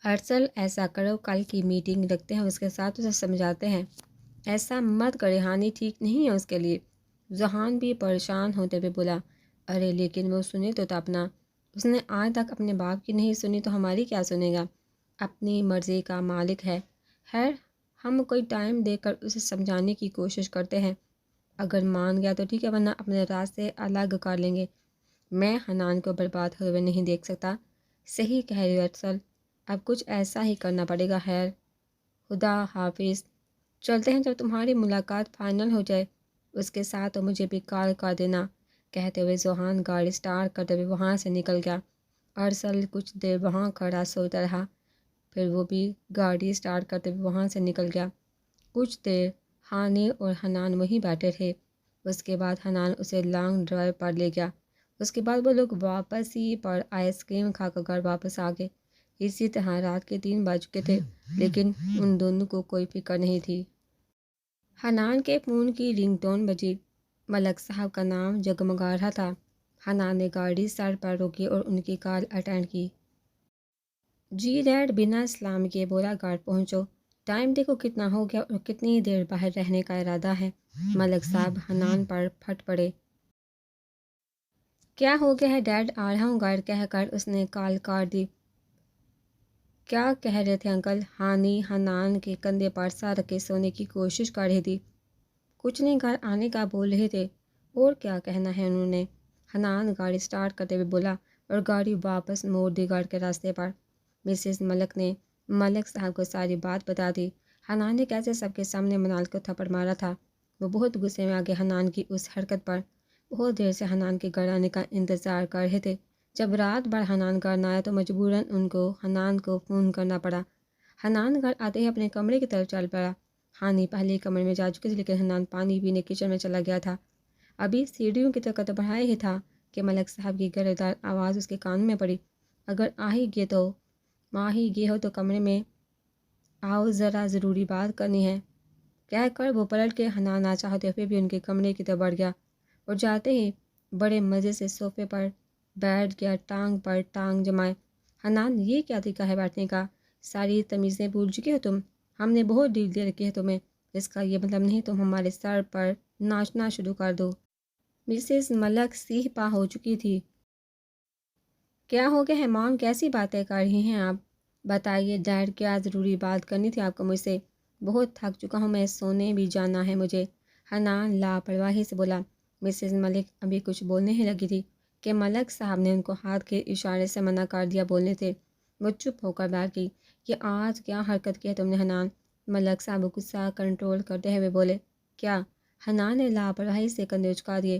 ارسل ایسا کرو، کل کی میٹنگ رکھتے ہیں، اس کے ساتھ اسے سمجھاتے ہیں۔ ایسا مت کرے، ہانی ٹھیک نہیں ہے اس کے لیے۔ ذوحان بھی پریشان ہوتے ہوئے بولا، ارے لیکن وہ سنے تو تھا اپنا، اس نے آج تک اپنے باپ کی نہیں سنی تو ہماری کیا سنے گا؟ اپنی مرضی کا مالک ہے۔ خیر، ہم کوئی ٹائم دے کر اسے سمجھانے کی کوشش کرتے ہیں، اگر مان گیا تو ٹھیک ہے، ورنہ اپنے راستے الگ کر لیں گے۔ میں حنان کو برباد ہوئے نہیں دیکھ سکتا۔ صحیح کہہ رہی ہو ارسل، اب کچھ ایسا ہی کرنا پڑے گا۔ خیر، خدا حافظ، چلتے ہیں، جب تمہاری ملاقات فائنل ہو جائے اس کے ساتھ تو مجھے بھی کال کر دینا۔ کہتے ہوئے ذوحان گاڑی سٹارٹ کرتے ہوئے وہاں سے نکل گیا۔ ارسل کچھ دیر وہاں کھڑا سوچتا رہا، پھر وہ بھی گاڑی سٹارٹ کرتے ہوئے وہاں سے نکل گیا۔ کچھ دیر ہانی اور حنان وہیں بیٹھے تھے، اس کے بعد حنان اسے لانگ ڈرائیو پر لے گیا۔ اس کے بعد وہ لوگ واپس ہی پر آئس کریم کھا کر گھر واپس آ گئے۔ اسی طرح رات کے 3 بج چکے تھے، لیکن ان دونوں کو کوئی فکر نہیں تھی۔ حنان کے فون کی رنگ ٹون بجی، ملک صاحب کا نام جگمگا رہا تھا۔ حنان نے گاڑی سڑک پر روکی اور ان کی کال اٹینڈ کی۔ جی ڈیڈ بنا سلام کیے بولا، گھر پہنچو، ٹائم دیکھو کتنا ہو گیا اور کتنی دیر باہر رہنے کا ارادہ ہے؟ ملک صاحب حنان پر پھٹ پڑے۔ کیا ہو گیا ہے ڈیڈ؟ آ رہا ہوں گھر کہہ کر اس نے کال کاٹ دی۔ کیا کہہ رہے تھے انکل؟ ہانی حنان کے کندھے پر سر رکھ کے سونے کی کوشش کر رہی تھی۔ کچھ نہیں، گھر آنے کا بول رہے تھے۔ اور کیا کہنا ہے انہوں نے؟ حنان گاڑی سٹارٹ کرتے ہوئے بولا اور گاڑی واپس موڑ دی گھر کے راستے پر۔ مسز ملک نے ملک صاحب کو ساری بات بتا دی۔ حنان نے کیسے سب کے سامنے منال کو تھپڑ مارا تھا۔ وہ بہت غصے میں آ گئے حنان کی اس حرکت پر۔ بہت دیر سے حنان کے گھر آنے کا انتظار کر رہے تھے۔ جب رات بھر حنان گھر نہ آیا تو مجبوراً ان کو حنان کو فون کرنا پڑا۔ حنان گھر آتے ہی اپنے کمرے کی طرف چل پڑا۔ ہانی پہلے کمرے میں جا چکی تھی، لیکن حنان پانی پینے کچن میں چلا گیا تھا۔ ابھی سیڑھیوں کی طرف قدم بڑھایا ہی تھا کہ ملک صاحب کی گردار آواز اس کے کان میں پڑی، اگر آ ہی گئے ہو تو کمرے میں آؤ، ذرا ضروری بات کرنی ہے۔ کہہ کر وہ پلٹ کے حنان نہ چاہتے ہوئے بھی ان کے کمرے کی طرف بڑھ گیا اور جاتے ہی بڑے مزے سے صوفے پر بیٹھ گیا، ٹانگ پر ٹانگ جمائے۔ حنان، یہ کیا طریقہ ہے بیٹھنے کا؟ ساری تمیزیں بھول چکے ہو تم؟ ہم نے بہت ڈیل دے رکھی ہے تمہیں، اس کا یہ مطلب نہیں تم ہمارے سر پر ناچنا شروع کر دو۔ مسز ملک سیہ پا ہو چکی تھی۔ کیا ہو گیا ہے مام؟ کیسی باتیں کر رہی ہیں آپ؟ بتائیے ڈیڈ، کیا ضروری بات کرنی تھی آپ کو مجھ سے؟ بہت تھک چکا ہوں میں، سونے بھی جانا ہے مجھے، حنان لاپرواہی سے بولا۔ مسز ملک ابھی کچھ بولنے ہی لگی تھی کہ ملک صاحب نے ان کو ہاتھ کے اشارے سے منع کر دیا بولنے سے۔ وہ چپ ہو کر بیٹھ گئی۔ یہ آج کیا حرکت کی ہے تم نے حنان؟ ملک صاحب غصہ کنٹرول کرتے ہوئے بولے۔ کیا؟ حنان نے لاپرواہی سے کندھے اچکا دیے،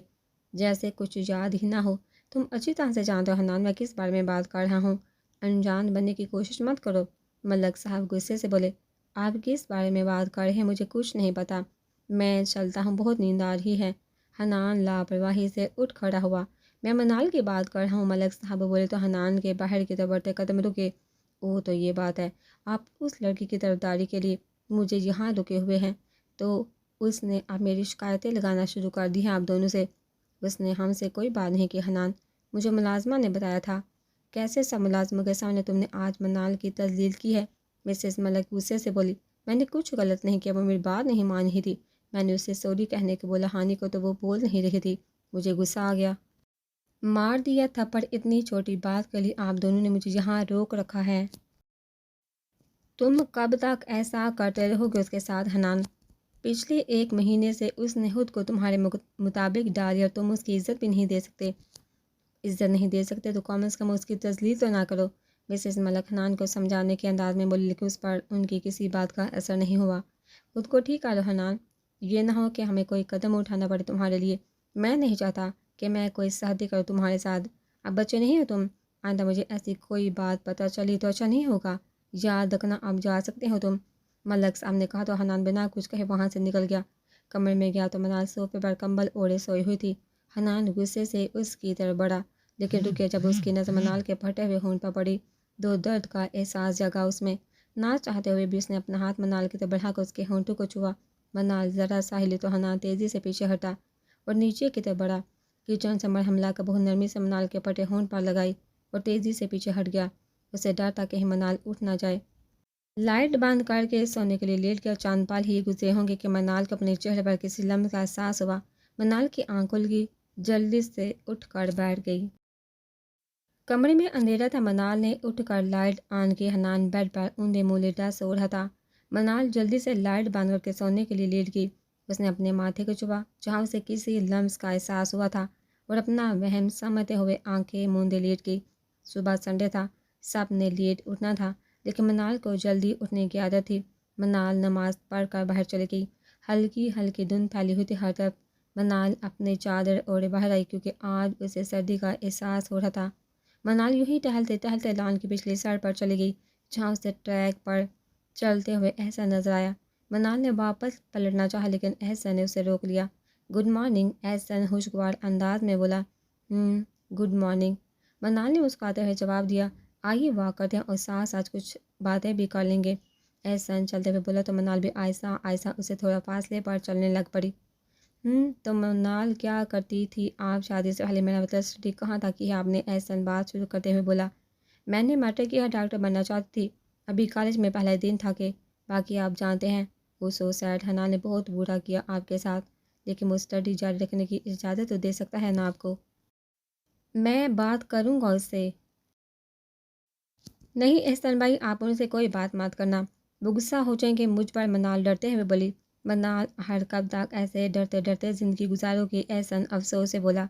جیسے کچھ یاد ہی نہ ہو۔ تم اچھی طرح سے جانتے ہو حنان میں کس بارے میں بات کر رہا ہوں، انجان بننے کی کوشش مت کرو۔ ملک صاحب غصے سے بولے، آپ کس بارے میں بات کر رہے ہیں مجھے کچھ نہیں پتہ، میں چلتا ہوں، بہت نیند آ رہی ہے۔ حنان لاپرواہی سے اٹھ کھڑا ہوا۔ میں منال کی بات کر رہا ہوں، ملک صاحب بولے تو حنان کے باہر کی طرف بڑھتے قدم رکے۔ اوہ تو یہ بات ہے، آپ اس لڑکی کی طرفداری کے لیے مجھے یہاں رکے ہوئے ہیں، تو اس نے اب میری شکایتیں لگانا شروع کر دی ہیں آپ دونوں سے۔ اس نے ہم سے کوئی بات نہیں کی حنان، مجھے ملازمہ نے بتایا تھا۔ کیسے سب ملازموں کے سامنے تم نے آج منال کی تذلیل کی ہے؟ مسز ملک غصے سے بولی۔ میں نے کچھ غلط نہیں کیا، وہ میری بات نہیں مان رہی تھی، میں نے اسے سوری کہنے کو بولا ہانی کو تو وہ بول نہیں رہی تھی، مجھے غصہ آ گیا، مار دیا تھپڑ۔ اتنی چھوٹی بات کے لیے آپ دونوں نے مجھے یہاں روک رکھا ہے، تم کب تک ایسا کرتے رہو گے اس کے ساتھ؟ حنان، پچھلے 1 مہینے سے اس نے خود کو تمہارے مطابق ڈالی اور تم اس کی عزت بھی نہیں دے سکتے۔ عزت نہیں دے سکتے تو کم از کم اس کی تذلیل تو نہ کرو۔ مسز ملک حنان کو سمجھانے کے انداز میں بولی، لیکن اس پر ان کی کسی بات کا اثر نہیں ہوا۔ خود کو ٹھیک کر لو حنان، یہ نہ ہو کہ ہمیں کوئی قدم اٹھانا پڑے تمہارے لیے۔ میں نہیں چاہتا کہ میں کوئی سختی کروں تمہارے ساتھ، اب بچے نہیں ہو تم، آئندہ مجھے ایسی کوئی بات پتہ چلی تو اچھا نہیں ہوگا، یاد رکھنا اب جا سکتے ہو تم۔ ملک صاحب نے کہا تو حنان بنا کچھ کہے وہاں سے نکل گیا۔ کمرے میں گیا تو منال صوفے پر کمبل اوڑھے سوئی ہوئی تھی۔ حنان غصے سے اس کی طرف بڑھا، لیکن رکے جب اس کی نظر منال کے پھٹے ہوئے ہونٹ پر پڑی تو درد کا احساس جگا اس میں۔ نہ چاہتے ہوئے بھی اس نے اپنا ہاتھ منال کی طرف بڑھا کر اس کے ہونٹوں کو چھوا۔ منال ذرا سا ہلی تو حنان تیزی سے پیچھے ہٹا اور نیچے کی طرف بڑھا۔ کچن سے مرہم لا کر بہت نرمی سے منال کے پھٹے ہونٹ پر لگائی اور تیزی سے پیچھے ہٹ گیا۔ اسے ڈر تھا کہیں منال اٹھ نہ جائے۔ لائٹ بند کر کے سونے کے لیے لیٹ گیا۔ چاند پال ہی گزرے ہوں گے کہ منال کو اپنے چہرے پر کسی لمس کا احساس ہوا۔ منال کی آنکھ کھل گئی، جلدی سے اٹھ کر بیٹھ گئی۔ کمرے میں اندھیرا تھا۔ منال نے اٹھ کر لائٹ آن کی۔ حنان بیڈ پر اوندے منہ لیٹا سو رہا تھا۔ منال جلدی سے لائٹ بند کر کے سونے کے لیے لیٹ گئی۔ اس نے اپنے ماتھے کو چھوا جہاں اسے کسی لمس کا احساس ہوا تھا اور اپنا وہم سمجھتے ہوئے آنکھیں موندے لیٹ گئی۔ صبح سنڈے تھا، سب نے لیٹ اٹھنا تھا، لیکن منال کو جلدی اٹھنے کی عادت تھی۔ منال نماز پڑھ کر باہر چلی گئی۔ ہلکی ہلکی دھند پھیلی ہوئی تھی ہر طرف۔ منال اپنی چادر اوڑھے باہر آئی کیونکہ آج اسے سردی کا احساس ہو رہا تھا۔ منال یوں ہی ٹہلتے ٹہلتے لان کی پچھلی سڑک پر چلی گئی جہاں اسے ٹریک پر چلتے ہوئے احسن نظر آیا۔ منال نے واپس پلٹنا چاہا لیکن احسن نے اسے روک لیا۔ گڈ مارننگ، احسن خوشگوار انداز میں بولا۔ گڈ مارننگ، منال نے مسکراتے ہوئے جواب دیا۔ آئیے واک کرتے ہیں اور ساتھ ساتھ کچھ باتیں بھی کر لیں گے، احسن چلتے ہوئے بولا تو منال بھی آہستہ آہستہ اسے تھوڑا فاصلے پر چلنے لگ پڑی۔ تو منال کیا کرتی تھی آپ شادی سے پہلے؟ میرا مطلب اسٹڈی کہاں تک کی ہے آپ نے؟ احسن بات شروع کرتے ہوئے بولا۔ میں نے میٹرک کیا، ڈاکٹر بننا چاہتی تھی، ابھی کالج میں پہلا دن تھا کہ باقی آپ جانتے ہیں۔ وہ سو سیڈ، حنان نے بہت برا کیا آپ کے ساتھ، لیکن وہ اسٹڈی جاری رکھنے کی اجازت تو دے سکتا ہے نا آپ کو؟ میں بات کروں گا اس سے۔ نہیں احسن بھائی، آپ ان سے کوئی بات مت کرنا، وہ غصہ ہو جائیں گے مجھ پر، منال ڈرتے ہوئے بولی۔ منال ہر کب تک ایسے ڈرتے ڈرتے زندگی گزارو گی؟ احسن افسوس سے بولا۔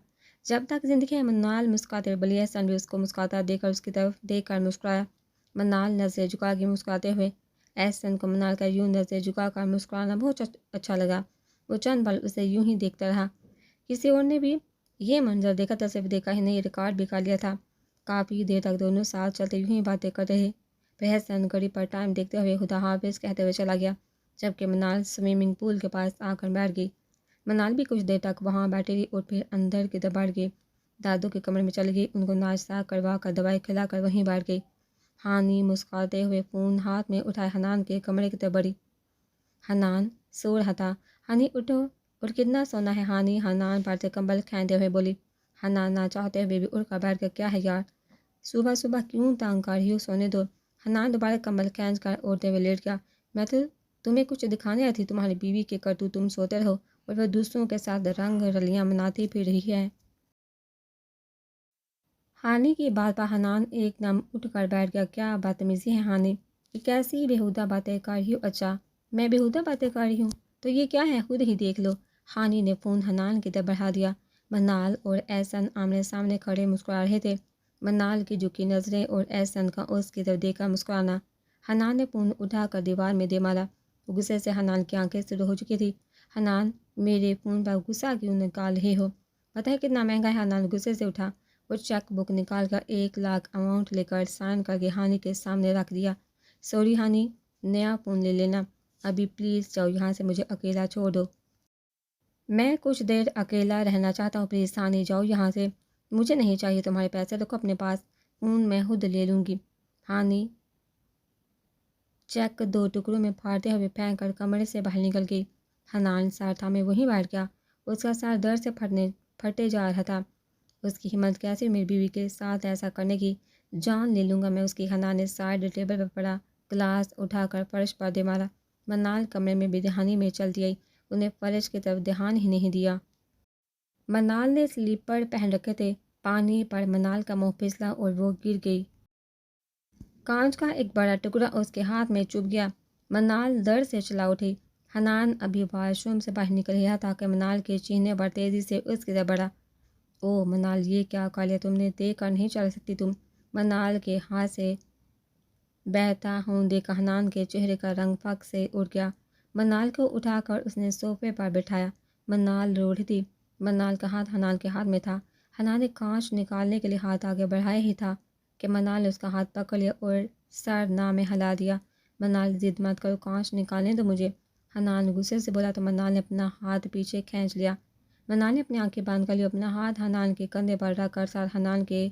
جب تک زندگی ہے، منال مسکراتے ہوئے بولی۔ احسن بھی اس کو مسکراتا دیکھ کر اس کی طرف دیکھ کر مسکرایا۔ منال نظریں جھکا کے مسکراتے ہوئے۔ احسن کو منال کا یوں نظریں جھکا کر مسکرانا بہت اچھا لگا۔ وہ چند پل اسے یوں ہی دیکھتا رہا۔ کسی اور نے بھی یہ منظر دیکھا تھا، صرف دیکھا ہی نہیں، ریکارڈ بھی کر لیا تھا۔ کافی دیر تک دونوں ساتھ چلتے یوں ہی باتیں کر رہے۔ پھر احسن گھڑی پر ٹائم دیکھتے ہوئے خدا حافظ کہتے ہوئے چلا گیا، جبکہ منال سوئمنگ پول کے پاس آ کر بیٹھ گئی۔ منال بھی کچھ دیر تک وہاں بیٹھی رہی اور پھر اندر کی طرف بڑھ گئی۔ دادو کے کمرے میں چلی گئی، ان کو ناشتہ کروا کر دوائی کھلا کر وہیں بیٹھ گئی۔ ہانی مسکراتے ہوئے فون ہاتھ میں اٹھائے حنان کے کمرے کی طرف بڑھی۔ حنان سو رہا تھا۔ ہانی اٹھو، اور کتنا سونا ہے ہانی؟ حنان پر سے کمبل کھینچتے ہوئے بولی۔ حنان نہ چاہتے ہوئے بھی اٹھ کر بیٹھ گیا۔ کیا ہے یار، صبح صبح کیوں تانگ کر رہی ہو؟ سونے دو۔ حنان دوبارہ کمبل کھینچ کر اوڑھتے ہوئے لیٹ گیا۔ میں تو تمہیں کچھ دکھانے آئی تھی، تمہاری بیوی کے کرتوت، تم سوتے رہو اور وہ دوسروں کے ساتھ رنگ رلیاں مناتی پھر رہی ہے۔ ہانی کی بات پر حنان ایک دم اٹھ کر بیٹھ گیا۔ کیا بدتمیزی ہے ہانی، یہ کیسی بیہودہ باتیں کر رہی ہو؟ اچھا میں بیہودہ باتیں کر رہی ہوں تو یہ کیا ہے، خود ہی دیکھ لو۔ ہانی نے فون حنان کی طرف بڑھا دیا۔ منال اور احسن آمنے سامنے کھڑے مسکرا رہے تھے۔ منال کی جھکی نظریں اور احسن کا اس کی طرف دیکھ کر مسکرانا۔ حنان نے فون اٹھا کر دیوار میں دے مارا۔ غصے سے حنان کی آنکھیں سرخ ہو چکی تھی۔ حنان میرے فون پر غصہ کیوں نکال رہے ہو؟ پتہ ہے کتنا مہنگا ہے؟ حنان غصے سے اٹھا اور چیک بک نکال کر 1,00,000 اماؤنٹ لے کر سائن کر کے ہانی کے سامنے رکھ دیا۔ سوری ہانی، نیا فون لے لینا، ابھی پلیز جاؤ یہاں سے، مجھے اکیلا چھوڑ دو۔ میں کچھ دیر اکیلا رہنا چاہتا ہوں، پلیز ہانی جاؤ یہاں سے، مجھے نہیں چاہیے تمہارے پیسے، رکھو اپنے پاس، فون میں خود لے لوں گی۔ ہانی چیک 2 ٹکڑوں میں پھاڑتے ہوئے پھینک کر کمرے سے باہر نکل گئی۔ حنان سر تھامے وہیں بیٹھ گیا، اس کا سر درد سے پھٹے جا رہا تھا۔ اس کی ہمت کیسی میری بیوی کے ساتھ ایسا کرنے کی، جان لے لوں گا میں اس کی۔ حنان نے سائڈ ٹیبل پر پڑا گلاس اٹھا کر فرش پر دے مارا۔ منال کمرے میں بے دھیانی میں چلتی آئی، انہیں فرش کی طرف دھیان ہی نہیں دیا۔ منال نے سلیپر پہن رکھے تھے، پانی پر منال کا منہ پھسلا اور وہ گر گئی۔ کانچ کا ایک بڑا ٹکڑا اس کے ہاتھ میں چبھ گیا۔ منال درد سے چلا اٹھی۔ حنان ابھی واش روم سے باہر نکل رہا تھا کہ منال کے چہرے پر تیزی سے اس کی طرف بڑھا۔ اوہ منال، یہ کیا کر لیا تم نے؟ دیکھ کر نہیں چل سکتی تم؟ منال کے ہاتھ سے بہتا خون دیکھ کر حنان کے چہرے کا رنگ پھک سے اڑ گیا۔ منال کو اٹھا کر اس نے صوفے پر بٹھایا۔ منال رو رہی تھی۔ منال کا ہاتھ حنان کے ہاتھ میں تھا۔ حنان نے کانچ نکالنے کے لیے ہاتھ آگے بڑھایا ہی تھا کہ منال نے اس کا ہاتھ پکڑ لیا اور سر نہ میں ہلا دیا۔ منال ضد مت کرو، کانچ نکالنے دو مجھے، حنان غصے سے بولا تو منال نے اپنا ہاتھ پیچھے کھینچ لیا۔ منال نے اپنی آنکھیں بند کر لی، اپنا ہاتھ حنان کے کندھے پر رکھ کر سر حنان کے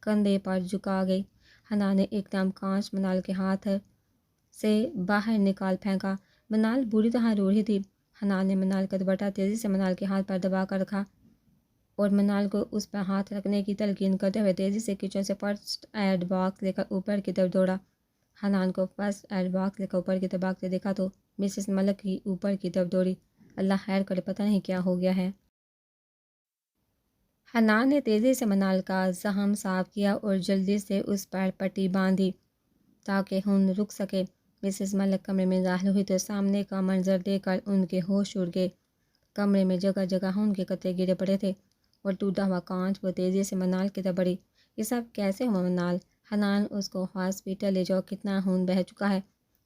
کندھے پر جھکا گئی۔ حنان نے ایک دم کانچ منال کے ہاتھ سے باہر نکال پھینکا۔ منال بری طرح رو رہی تھی۔ حنان نے منال کا دوپٹہ تیزی سے منال کے ہاتھ پر دبا کر رکھا۔ اور منال کو اس پر ہاتھ رکھنے کی تلقین کرتے ہوئے تیزی سے کچن سے فرسٹ ایڈ باکس لے کر اوپر کی طرف دوڑا۔ حنان کو فرسٹ ایڈ باکس لے کر اوپر کی طرف بھاگتے دیکھا تو مسز ملک ہی اوپر کی طرف دوڑی۔ اللہ خیر کرے، پتہ نہیں کیا ہو گیا ہے۔ حنان نے تیزی سے منال کا زخم صاف کیا اور جلدی سے اس پر پٹی باندھی تاکہ خون رک سکے۔ مسز ملک کمرے میں داخل ہوئی تو سامنے کا منظر دیکھ کر ان کے ہوش اڑ گئے۔ کمرے میں جگہ جگہ خون کے قطرے گرے پڑے تھے اور ٹوٹا ہوا کانچ۔ وہ تیزی سے منال کی طرف بڑھی۔ یہ سب کیسے ہوا منال؟ حنان، اس کو ہاسپٹل لے جاؤ، کتنا خون بہہ چکا ہے؟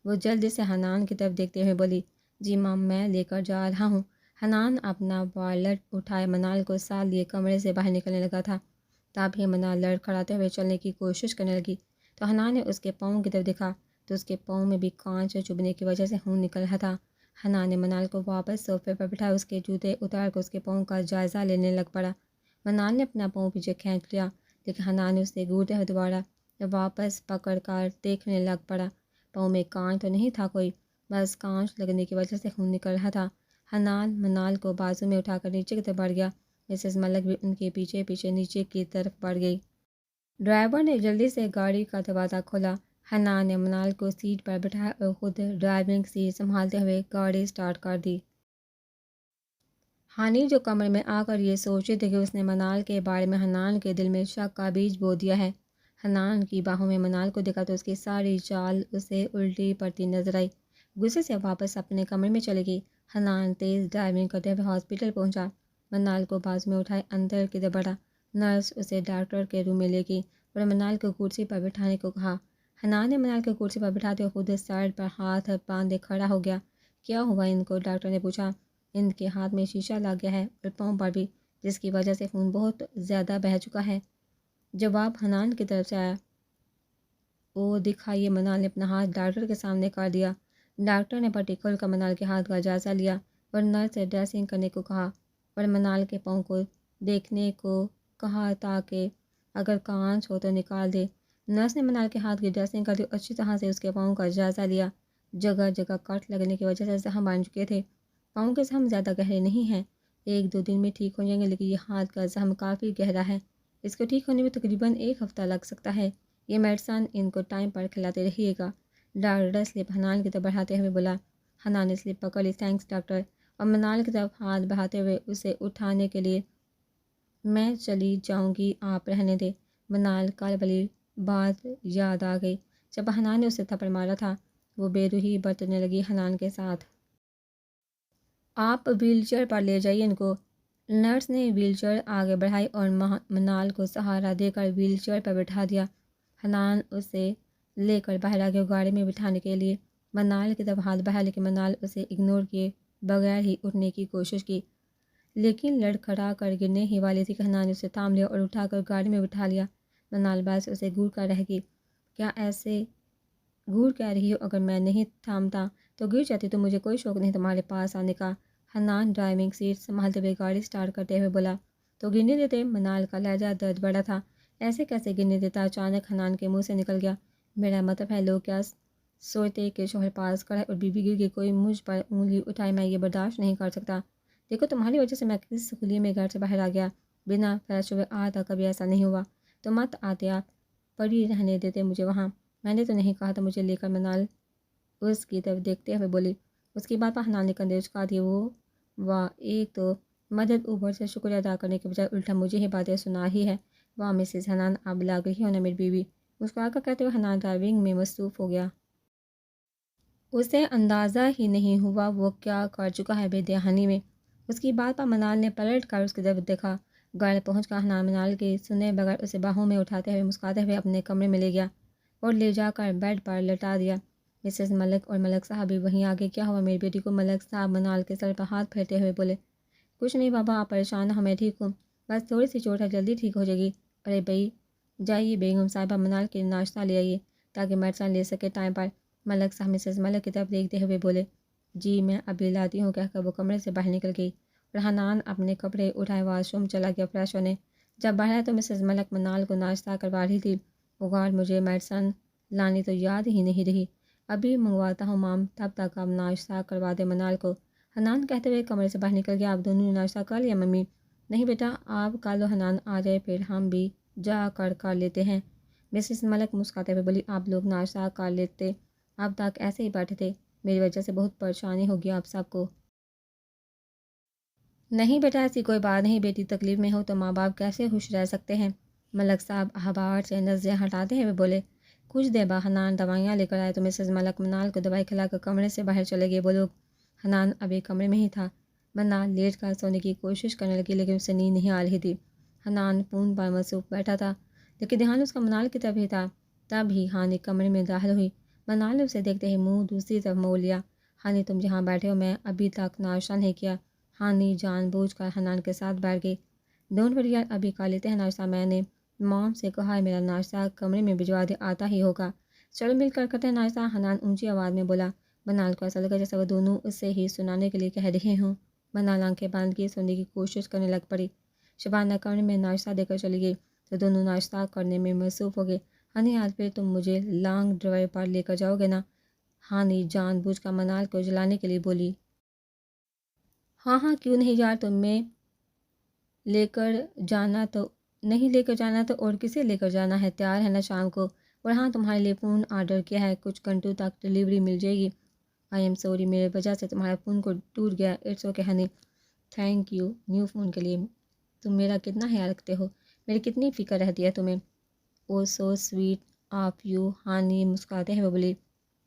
وہ جلدی سے حنان کی طرف دیکھتے ہوئے بولی۔ جی مام، میں لے کر جا رہا ہوں۔ حنان اپنا والٹ اٹھائے منال کو ساتھ لیے کمرے سے باہر نکلنے لگا تھا۔ تبھی منال لڑکھڑاتے ہوئے چلنے کی کوشش کرنے لگی تو حنان نے اس کے پاؤں کی طرف دیکھا تو اس کے پاؤں میں بھی کانچ چبھنے کی وجہ سے خون نکل رہا تھا۔ حنان نے منال کو واپس صوفے پر بٹھایا، اس کے جوتے اتار کر اس کے پاؤں کا جائزہ لینے لگ پڑا۔ منال نے اپنا پاؤں پیچھے کھینچ لیا لیکن حنان نے اسے گھورتے ہوئے دوبارہ واپس پکڑ کر دیکھنے لگ پڑا۔ پاؤں میں کانچ تو نہیں تھا کوئی، بس کانچ لگنے کی وجہ سے خون نکل رہا تھا۔ حنان منال کو بازو میں اٹھا کر نیچے کی طرف بڑھ گیا۔ مسز ملک بھی ان کے پیچھے پیچھے نیچے کی طرف بڑھ گئی۔ ڈرائیور نے جلدی سے گاڑی کا دروازہ کھولا۔ حنان نے منال کو سیٹ پر بٹھایا اور خود ڈرائیونگ سیٹ سنبھالتے ہوئے گاڑی سٹارٹ کر دی۔ ہانی جو کمرے میں آ کر یہ سوچ رہی تھی کہ اس نے منال کے بارے میں حنان کے دل میں شک کا بیج بو دیا ہے۔ حنان کی باہوں میں منال کو دیکھا تو اس کی ساری چال اسے الٹی پڑتی نظر آئی۔ غصے سے واپس اپنے کمرے میں چلے گئی۔ حنان تیز ڈرائیونگ کرتے ہوئے ہاسپٹل پہنچا۔ منال کو بازو میں اٹھائے اندر کی طرف بڑھا۔ نرس اسے ڈاکٹر کے روم میں لے گئی اور منال کو کرسی پر بٹھانے کو کہا۔ حنان نے منال کو کرسی پر بٹھاتے ہوئے خود سائڈ پر ہاتھ باندھے کھڑا ہو گیا۔ کیا ہوا ان کو؟ ڈاکٹر نے پوچھا۔ ان کے ہاتھ میں شیشہ لگ گیا ہے اور پاؤں پر بھی، جس کی وجہ سے خون بہت زیادہ بہہ چکا ہے۔ جواب حنان کی طرف سے آیا۔ او دکھائیے۔ منال نے اپنا ہاتھ ڈاکٹر کے سامنے کر دیا۔ ڈاکٹر نے پٹی کھول کر منال کے ہاتھ کا جائزہ لیا اور نرس سے ڈریسنگ کرنے کو کہا اور منال کے پاؤں کو دیکھنے کو کہا تاکہ اگر کانچ ہو تو نکال دے۔ نرس نے منال کے ہاتھ کی ڈریسنگ کر دی اور اچھی طرح سے اس کے پاؤں کا جائزہ لیا۔ جگہ جگہ کٹ لگنے کی وجہ سے زخم بن چکے تھے۔ پاؤں کے زخم زیادہ گہرے نہیں ہیں، 1-2 دن میں ٹھیک ہو جائیں گے، لیکن یہ ہاتھ کا زخم کافی گہرا ہے، اس کو ٹھیک ہونے میں تقریباً 1 ہفتہ لگ سکتا ہے۔ یہ میڈیسن ان کو ٹائم پر کھلاتے رہیے گا۔ ڈاکٹر سلپ حنان کی طرف بڑھاتے ہوئے بولا۔ حنان نے سلپ پکڑ لی۔ تھینکس ڈاکٹر، اور منال کی طرف ہاتھ بڑھاتے ہوئے اسے اٹھانے کے لیے۔ میں چلی جاؤں گی، آپ رہنے دیں۔ منال کل والی بات یاد آ گئی جب حنان نے اسے تھپڑ مارا تھا۔ وہ بے روحی برتنے لگی حنان کے ساتھ۔ آپ ویل چیئر پر لے جائیے ان کو۔ نرس نے ویل چیئر آگے بڑھائی اور منال کو سہارا دے کر ویل چیئر پر بٹھا دیا۔ حنان اسے لے کر باہر آ گیا گاڑی میں بٹھانے کے لیے۔ منال کی طرف ہاتھ بڑھایا لیکن منال اسے اگنور کیے بغیر ہی اٹھنے کی کوشش کی، لیکن لڑکھڑا کر گرنے ہی والی تھی کہ حنان نے اسے تھام لیا اور اٹھا کر گاڑی میں بٹھا لیا۔ منال بس اسے گھور کر رہ گئی۔ کیا ایسے گھور کہہ رہی ہو؟ اگر میں نہیں تھامتا تو گر جاتی، تو مجھے کوئی شوق نہیں تمہارے پاس آنے کا۔ حنان ڈرائیونگ سیٹ سنبھالتے ہوئے گاڑی سٹارٹ کرتے ہوئے بولا۔ تو گرنے دیتے؟ منال کا لہجہ درد بڑا تھا۔ ایسے کیسے گرنے دیتا؟ اچانک حنان کے منہ سے نکل گیا۔ میرا مطلب ہے، لوگ کیا سوچتے کہ شوہر پاس کھڑا ہے اور بیوی گر گئی، کوئی مجھ پر انگلی اٹھائے، میں یہ برداشت نہیں کر سکتا۔ دیکھو تمہاری وجہ سے میں کس خلیے میں گھر سے باہر آ گیا، بنا فریش ہوئے آج تک کبھی ایسا نہیں ہوا۔ تو مت آتے آپ، پڑی رہنے دیتے مجھے وہاں۔ میں نے تو نہیں کہا تھا مجھے لے کر، منال اس کی طرف دیکھتے ہوئے بولی۔ اس کی بات پر حنان نے کندھے اچکا دیے۔ وہ واہ، ایک تو مدد اوپر سے شکریہ ادا کرنے کے بجائے الٹا مجھے ہی باتیں سنا ہی ہے۔ واہ مسز حنان، اب لگ رہی ہو نا میری بیوی۔ مسکرا کر کہتے ہوئے حنان ڈرائیونگ میں مصروف ہو گیا۔ اسے اندازہ ہی نہیں ہوا وہ کیا کر چکا ہے بے دہانی میں۔ اس کی بات پر منال نے پلٹ کر اس کی طرف دیکھا۔ گھر پہنچ کر حنان منال کی سنے بغیر اسے باہوں میں اٹھاتے ہوئے مسکراتے ہوئے اپنے کمرے میں لے گیا اور لے جا کر بیڈ پر لٹا دیا۔ مسز ملک اور ملک صاحب بھی وہیں آگے۔ کیا ہوا میری بیٹی کو؟ ملک صاحب منال کے سر پر ہاتھ پھیرتے ہوئے بولے۔ کچھ نہیں بابا، آپ پریشان نہ ہو، میں ٹھیک ہوں، بس تھوڑی سی چوٹ ہے، جلدی ٹھیک ہو جائے گی۔ ارے بھائی جائیے بیگم صاحبہ، منال کے ناشتہ لے آئیے تاکہ میڈیسن لے سکے ٹائم پر۔ ملک صاحب مسز ملک کی طرف دیکھتے ہوئے بولے۔ جی میں ابھی لاتی ہوں، کہہ کر وہ کمرے سے باہر نکل گئی اور حنان اپنے کپڑے اٹھائے واش روم چلا گیا فریش ہونے۔ جب باہر آیا تو مسز ملک منال کو ناشتہ کروا رہی تھی۔ اگار مجھے میڈیسن لانی تو یاد ہی نہیں رہی، ابھی منگواتا ہوں مام، تب تک آپ ناشتہ کروا دیں منال کو، حنان کہتے ہوئے کمرے سے باہر نکل گیا۔ آپ دونوں نے ناشتہ کر لیا ممی؟ نہیں بیٹا، آپ کل حنان آ جائے پھر ہم بھی جا کر لیتے ہیں۔ مسز ملک مسکراتے ہوئے بولی، آپ لوگ ناشتہ کر لیتے، اب تک ایسے ہی بیٹھے تھے، میری وجہ سے بہت پریشانی ہوگی آپ سب کو۔ نہیں بیٹا، ایسی کوئی بات نہیں، بیٹی تکلیف میں ہو تو ماں باپ کیسے خوش رہ سکتے ہیں؟ ملک صاحب احبار سے نظریں ہٹاتے ہوئے بولے۔ کچھ دیر بعد حنان دوائیاں لے کر آئے تو مسز ملک منال کو دوائی کھلا کر کمرے سے باہر چلے گئے۔ وہ لوگ حنان ابھی کمرے میں ہی تھا۔ منال لیٹ کر سونے کی کوشش کرنے لگی لیکن اسے نیند نہیں آ رہی تھی۔ حنان فون پر مصروف بیٹھا تھا لیکن دھیان اس کا منال کی طرف ہی تھا۔ تب ہی ہانی کمرے میں داخل ہوئی۔ منال نے اسے دیکھتے ہی منہ دوسری طرف موڑ لیا۔ ہانی، تم جہاں بیٹھے ہو میں ابھی تک ناشتہ نہیں کیا۔ ہانی جان بوجھ کر حنان کے ساتھ بیٹھ گئی۔ ڈونٹ وری یار، ابھی کر لیتے ہیں ناشتہ، میں نے مام سے کہا ہے میرا ناشتہ کمرے میں بھجوا دے، آتا ہی ہوگا۔ چلو مل کر کرتے ہیں ناشتہ، حنان اونچی آواز میں بولا۔ منال کو ایسا لگا جیسے وہ دونوں اسے ہی سنانے کے لیے کہہ رہے ہوں۔ منال آنکھیں بند کیے سونے کی کوشش کرنے لگ پڑی۔ شبانہ کمرے میں ناشتہ دے کر چلی گئی تو دونوں ناشتہ کرنے میں مصروف ہو گئے۔ ہانی، آج پھر تم مجھے لانگ ڈرائیو پر لے کر جاؤ گے نا؟ ہانی جان بوجھ کر منال کو جلانے کے لیے بولی۔ ہاں ہاں کیوں نہیں یار، تمہیں لے کر جانا تو نہیں، لے کر جانا تو اور کسے لے کر جانا ہے، تیار ہے نا شام کو؟ اور ہاں، تمہارے لیے فون آرڈر کیا ہے، کچھ گھنٹوں تک ڈلیوری مل جائے گی۔ آئی ایم سوری، میرے وجہ سے تمہارا فون کو ٹوٹ گیا۔ It's okay honey, thank you new phone کے لیے، تم میرا کتنا خیال رکھتے ہو، میری کتنی فکر رہتی ہے تمہیں۔ او سو سویٹ آف یو، ہانی مسکراتے ہوئے بولی۔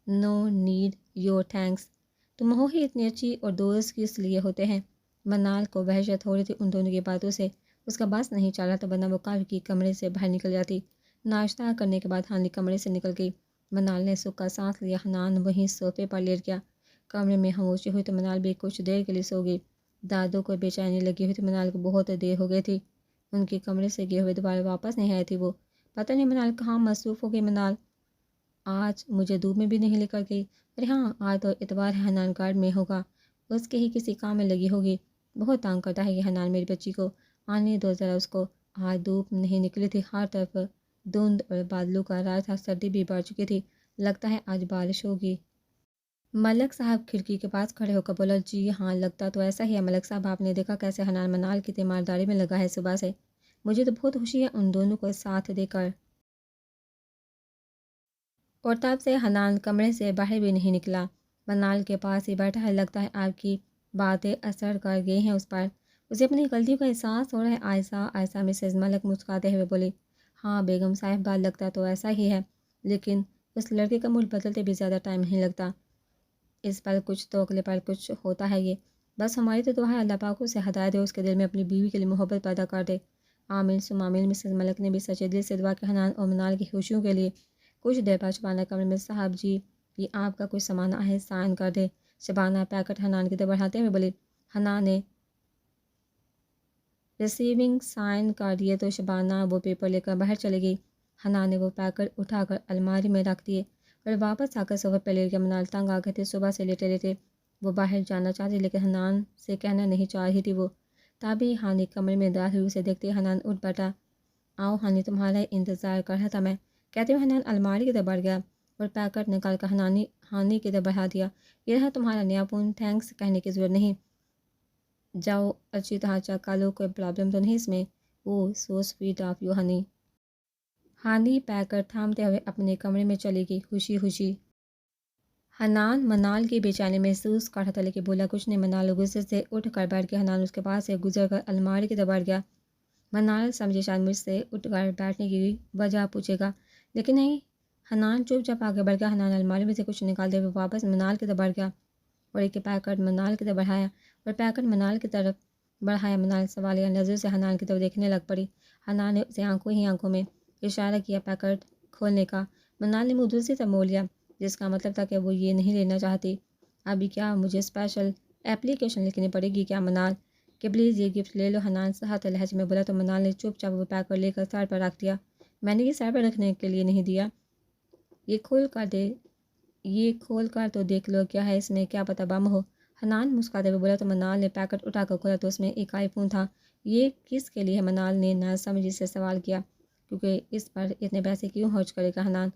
نو نیڈ یور تھینکس، تم ہو ہی اتنی اچھی اور دوست کس لیے ہوتے ہیں۔ منال کو وحشت ہو رہی تھی ان دونوں کی باتوں سے، اس کا بس نہیں چل رہا تھا ورنہ وہ کل کی کمرے سے باہر نکل جاتی۔ ناشتہ کرنے کے بعد ہانی کمرے سے نکل گئی۔ منال نے سکھ کا سانس لیا۔ حنان وہیں صوفے پر لیٹ گیا۔ کمرے میں خاموشی ہوئی تو منال بھی کچھ دیر کے لیے سو گئی۔ دادو کو بے چینی لگی ہوئی تھی، منال کو بہت دیر ہو گئی تھی ان کے کمرے سے گئے ہوئے، دوبارہ واپس نہیں آئی تھی وہ۔ پتہ نہیں منال کہاں مصروف ہو گئی۔ منال آج مجھے دھوپ میں بھی نہیں لے کر گئی، ارے ہاں آج تو اتوار ہے، حنان گارڈ میں ہوگا، اس کے ہی کسی کام میں لگی ہوگی۔ بہت تانگ کرتا ہے یہ حنان میری بچی کو، آنے دو ذرا اس کو۔ آج دھوپ نہیں نکلی تھی، ہر طرف دھند اور بادلوں کا راج تھا، سردی بھی بڑھ چکی تھی، لگتا ہے آج بارش ہوگی۔ ملک صاحب کھڑکی کے پاس کھڑے ہو کر بولا، جی ہاں لگتا تو ایسا ہی ہے ملک صاحب، آپ نے دیکھا کیسے حنان منال کی تیمارداری میں لگا ہے صبح سے، مجھے تو بہت خوشی ہے ان دونوں کو ساتھ دے کر۔ اور تب سے حنان کمرے سے باہر بھی نہیں نکلا، منال کے پاس ہی بیٹھا ہے، لگتا ہے آپ کی باتیں اثر کر گئی ہیں اس پر، اسے اپنی غلطیوں کا احساس ہو رہا ہے۔ آہستہ آہستہ مسز ملک مسکراتے ہوئے بولی، ہاں بیگم صاحبہ لگتا تو ایسا ہی ہے، لیکن اس لڑکے کا موڈ بدلتے بھی زیادہ ٹائم نہیں لگتا، اس پر کچھ تو اگلے پر کچھ ہوتا ہے یہ، بس ہماری تو دعا ہے اللہ پاک اسے ہدایت دے، اس کے دل میں اپنی بیوی کے لیے محبت پیدا کر دے۔ آمین ثم آمین۔ مسز ملک نے بھی سچے دل سے دعا کی حنان اور منال کی خوشیوں کے لیے۔ کچھ دیر بعد شبانہ کمرے میں، صاحب جی یہ آپ کا کچھ سامان ہے، سائن کر دے۔ شبانہ پیکٹ حنان کی طرف بڑھاتے ہوئے بولی۔ حنان نے ریسیونگ سائن کر دیے تو شبانہ وہ پیپر لے کر باہر چلی گئی۔ حنان نے وہ پیکٹ اٹھا کر الماری میں رکھ دیے اور واپس آ کر صوفے پہ لیٹ گیا۔ منال تنگ آ گئے تھے، صبح سے لیٹے لیٹے وہ باہر جانا چاہتی لیکن حنان سے کہنا نہیں چاہ رہی تھی وہ۔ تبھی ہانی کمرے میں داخل ہوئی، اسے دیکھتے ہی حنان اٹھ بیٹھا۔ آؤ ہانی، تمہارا انتظار کر رہا تھا میں، کہتے ہوئے حنان الماری کی طرف بڑھ گیا اور پیکٹ نکال کر ہانی کی طرف بڑھا دیا۔ یہ رہا تمہارا نیا فون، تھینکس کہنے کی ضرورت نہیں، جاؤ اچھی طرح چیک کر لو، کوئی پرابلم تو نہیں اس میں۔ Oh so sweet of you honey. Honey packet تھامتے ہوئے اپنے کمرے میں چلی گئی، خوشی خوشی۔ حنان منال کی بے چینی محسوس کر رہا تھا لیکن بولا کچھ نہیں۔ منال غصے سے اٹھ کر بیٹھ گیا۔ حنان اس کے پاس سے گزر کر الماری کی طرف بڑھ گیا۔ منال سمجھے شاید مجھ سے اٹھ کر بیٹھنے کی وجہ پوچھے گا لیکن نہیں، حنان چپ چاپ آگے بڑھ گیا۔ حنان الماری میں سے کچھ نکالتے ہوئے واپس منال کی طرف بڑھ گیا اور ایک پیکٹ منال کی طرف بڑھایا اور پیکٹ منال کی طرف بڑھایا۔ منال سوالیہ نظر سے حنان کی طرف دیکھنے لگ پڑی۔ حنان نے اسے آنکھوں ہی آنکھوں میں اشارہ کیا پیکٹ کھولنے کا۔ منال نے منہ دوسری طرف موڑ لیا جس کا مطلب تھا کہ وہ یہ نہیں لینا چاہتی۔ ابھی کیا مجھے اسپیشل اپلیکیشن لکھنی پڑے گی کیا منال، کہ پلیز یہ گفٹ لے لو؟ حنان سخت لہجے میں بولا تو منال نے چپ چاپ وہ پیکٹ لے کر سر پر رکھ دیا۔ میں نے یہ سر پر رکھنے کے لیے نہیں دیا، یہ کھول کر تو دیکھ لو کیا ہے اس میں، کیا پتہ بم ہو۔ حنان مسکراتے ہوئے بولا تو منال نے پیکٹ اٹھا کر کھولا تو اس میں ایک آئی فون تھا۔ یہ کس کے لیے ہے؟ منال نے نہ سمجھی سے سوال کیا۔ کیونکہ اس پر اتنے پیسے کیوں خرچ کرے گا حنان،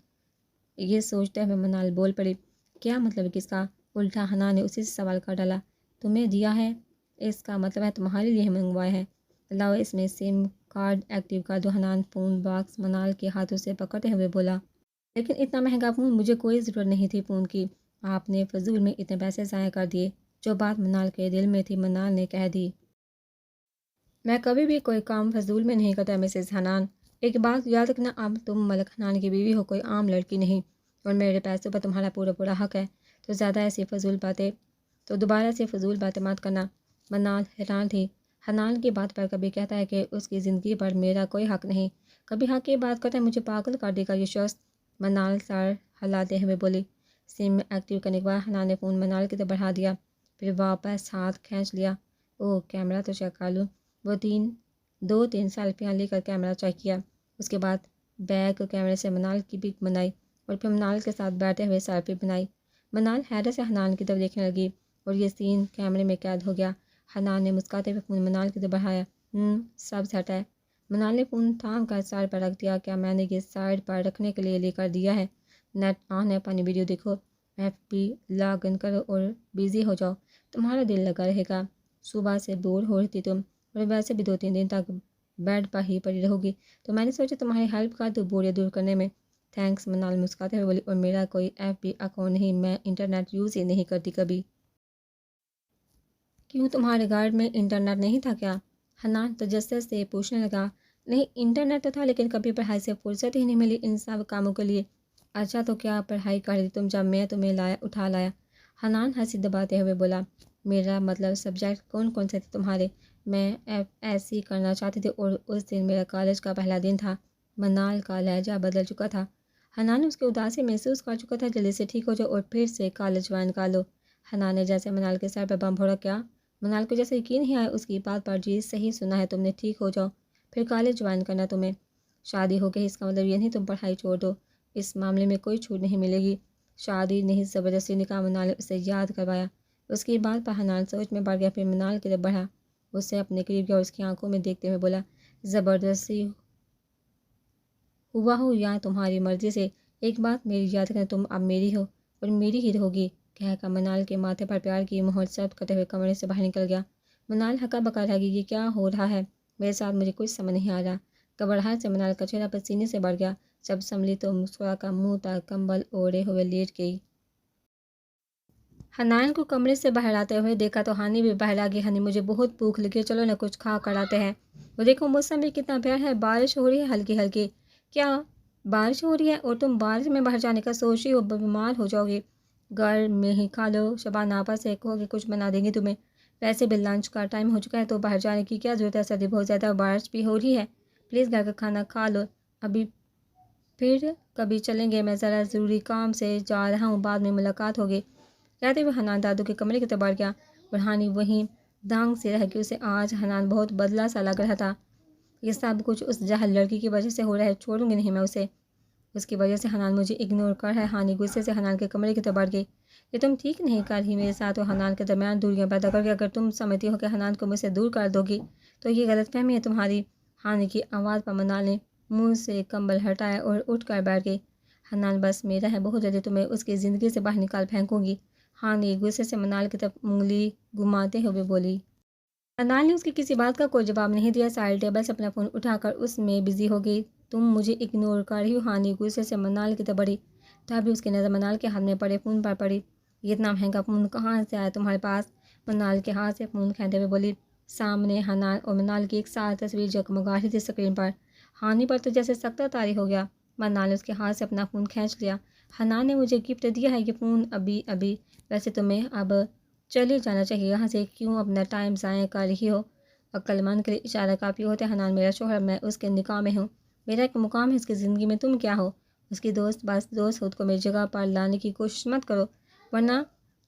یہ سوچتے ہوئے منال بول پڑی۔ کیا مطلب کس کا؟ الٹا حنان نے اسی سے سوال کر ڈالا۔ تمہیں دیا ہے، اس کا مطلب ہے تمہارے لیے منگوایا ہے۔ لاؤ اس میں سم کارڈ ایکٹیو کر دو۔ حنان فون باکس منال کے ہاتھوں سے پکڑتے ہوئے بولا۔ لیکن اتنا مہنگا فون مجھے کوئی ضرورت نہیں تھی فون کی، آپ نے فضول میں اتنے پیسے ضائع کر دیے۔ جو بات منال کے دل میں تھی منال نے کہہ دی۔ میں کبھی بھی کوئی کام فضول میں نہیں کرتا مسز حنان۔ ایک بات یاد رکھنا، اب تم ملک حنان کی بیوی ہو، کوئی عام لڑکی نہیں، اور میرے پیسوں پر تمہارا پورا حق ہے۔ تو دوبارہ ایسی فضول باتیں مت کرنا۔ منال حیران تھی۔ حنان کی بات پر کبھی کہتا ہے کہ اس کی زندگی پر میرا کوئی حق نہیں، کبھی حق کی بات کرتا ہے مجھے پاگل کر دے گا یہ شخص۔ منال سر ہلاتے ہوئے بولی۔ سم ایکٹیو کرنے کے بعد حنان نے فون منال کی طرف بڑھا دیا، پھر واپس ہاتھ کھینچ لیا۔ اوہ کیمرہ تو چیک کر لوں۔ وہ دو تین سیلفیاں لے کر کیمرہ چیک کیا، اس کے بعد بیک کیمرے سے منال کی پک بنائی اور پھر منال کے ساتھ بیٹھے ہوئے سیلفی بنائی۔ منال حیرت سے حنان کی طرف دیکھنے لگی اور یہ سین کیمرے میں قید ہو گیا۔ حنان نے مسکراتے ہوئے فون منال کی طرف بڑھایا۔ سب سیٹ ہے۔ منال نے فون تھام کر سائڈ پر رکھ دیا۔ کیا میں نے یہ سائڈ پر رکھنے کے لیے لے کر دیا ہے؟ نیٹ آن ہے، اپنی ویڈیو دیکھو، FB لاگ ان کرو اور بزی ہو جاؤ، تمہارا دل لگا رہے گا۔ صبح سے بور ہو رہی تھی تم، اور ویسے بھی 2-3 دن تک بیڈ پر ہی پڑی رہو گی، تو میں نے سوچا تمہاری ہیلپ کر دوں بوریت دور کرنے میں۔ تھینکس، منال مسکراتے ہوئے بولی۔ اور میرا کوئی FB اکاؤنٹ نہیں، میں انٹرنیٹ یوز ہی نہیں کرتی کبھی۔ کیوں تمہارے گھر میں انٹرنیٹ نہیں تھا کیا؟ حنان تجسس سے پوچھنے لگا۔ نہیں، انٹرنیٹ تو تھا لیکن کبھی پڑھائی سے فرصت ہی نہیں ملی ان سب کاموں کے لیے۔ اچھا تو کیا پڑھائی کر رہی تم جب میں تمہیں اٹھا لایا؟ حنان ہنسی دباتے ہوئے بولا۔ میرا مطلب سبجیکٹ کون سے تھے تمہارے؟ میں FSC کرنا چاہتی تھی اور اس دن میرا کالج کا پہلا دن تھا۔ منال کا لہجہ بدل چکا تھا۔ حنان اس کی اداسی محسوس کر چکا تھا۔ جلدی سے ٹھیک ہو جاؤ اور پھر سے کالج جوائن کر لو۔ حنان نے جیسے منال کے سر پر بم پھوڑا۔ کیا؟ منال کو جیسے یقین نہیں آیا اس کی بات پر۔ جی صحیح سنا ہے تم نے، ٹھیک ہو جاؤ پھر کالج جوائن کرنا تمہیں۔ شادی ہو گئی اس کا مطلب یہ نہیں تم پڑھائی چھوڑ دو، اس معاملے میں کوئی چھوٹ نہیں ملے گی۔ شادی نہیں، زبردستی نکاح، منال نے اسے یاد کروایا۔ اس کی بات پر حنان سوچ میں پڑ گیا، پھر منال کی طرف بڑھا، اسے اپنے قریب گیا اور اس کی آنکھوں میں دیکھتے ہوئے بولا۔ زبردستی ہوا ہو یا تمہاری مرضی سے، ایک بات میری یاد رکھنا، تم اب میری ہو اور میری ہی رہو گی، کہہ کر منال کے ماتھے پر پیار کی مہر ثبت کرتے ہوئے کمرے سے باہر نکل گیا۔ منال ہکا بکا رہ گئی، یہ کیا ہو رہا ہے میرے ساتھ؟ مجھے کچھ سمجھ نہیں آ رہا۔ گھبراہٹ سے منال کا چہرہ پسینے سے بھر گیا۔ جب سنبھلی تو مسکرا کر منہ تک کمبل اوڑھے ہوئے لیٹ گئی۔ حنان کو کمرے سے باہر آتے ہوئے دیکھا تو ہانی بھی باہر آ گئی۔ ہانی، مجھے بہت بھوک لگی ہے، چلو نہ کچھ کھا کر آتے ہیں۔ وہ دیکھو موسم بھی کتنا پیارا ہے، بارش ہو رہی ہے ہلکی ہلکی۔ کیا بارش ہو رہی ہے اور تم بارش میں باہر جانے کا سوچ رہی ہو؟ بیمار ہو جاؤ گی، گھر میں ہی کھا لو، شبانہ آپا سے کہو کہ کچھ بنا دیں گی تمہیں۔ ویسے بھی لنچ کا ٹائم ہو چکا ہے تو باہر جانے کی کیا ضرورت ہے، سردی بہت زیادہ اور بارش بھی ہو رہی ہے، پلیز گھر کا کھانا کھا لو، ابھی پھر کبھی چلیں گے، میں ذرا ضروری کام سے جا رہا ہوں، بعد میں ملاقات ہوگی۔ کہتے ہوئے حنان دادو کے کمرے کی طرف بڑھ گیا اور ہانی وہیں دانگ سے رہ گئی۔ اسے آج حنان بہت بدلا سا لگ رہا تھا۔ یہ سب کچھ اس جاہل لڑکی کی وجہ سے ہو رہا ہے، چھوڑوں گی نہیں میں اسے، اس کی وجہ سے حنان مجھے اگنور کر رہا ہے۔ ہانی غصے سے حنان کے کمرے کی طرف بڑھ گئی۔ یہ تم ٹھیک نہیں کر رہی میرے ساتھ، اور حنان کے درمیان دوریاں پیدا کر کے، اگر تم سمجھتی ہو کہ حنان کو مجھ سے دور کر دو گی تو یہ غلط فہمی ہے تمہاری۔ ہانی کی آواز پر منال نے منہ سے کمبل ہٹایا اور اٹھ کر بیٹھ گئی۔ حنان بس میرا ہے، بہت جلدی تمہیں اس کی زندگی سے باہر نکال پھینکوں گی۔ ہانی غصے سے منال کی طرف انگلی گھماتے ہوئے بولی۔ منال نے اس کی کسی بات کا کوئی جواب نہیں دیا، سائڈ ٹیبل سے اپنا فون اٹھا کر اس میں بزی ہو گئی۔ تم مجھے اگنور کر رہی ہو؟ ہانی غصے سے منال کی طرف بڑھی، تبھی اس کی نظر منال کے ہاتھ میں پڑے فون پر پڑی۔ یہ اتنا مہنگا فون کہاں سے آیا تمہارے پاس؟ منال کے ہاتھ سے فون کھینچتے ہوئے بولی۔ سامنے حنان اور منال کی ایک ساتھ تصویر جگمگا رہی تھی اسکرین پر۔ ہانی پر تو جیسے سکتہ طاری ہو گیا۔ منال نے اس کے ہاتھ سے اپنا فون کھینچ لیا۔ حنان نے مجھے گفٹ دیا ہے یہ فون ابھی، ویسے تمہیں اب چلے جانا چاہیے یہاں سے، کیوں اپنا ٹائم ضائع کر رہی ہو؟ عقل مند کے لیے اشارہ کافی ہوتا ہے۔ حنان میرا شوہر، میں اس کے نکاح میں ہوں، میرا ایک مقام ہے اس کی زندگی میں، تم کیا ہو؟ اس کی دوست، بس دوست خود کو میری جگہ پر لانے کی کوشش مت کرو ورنہ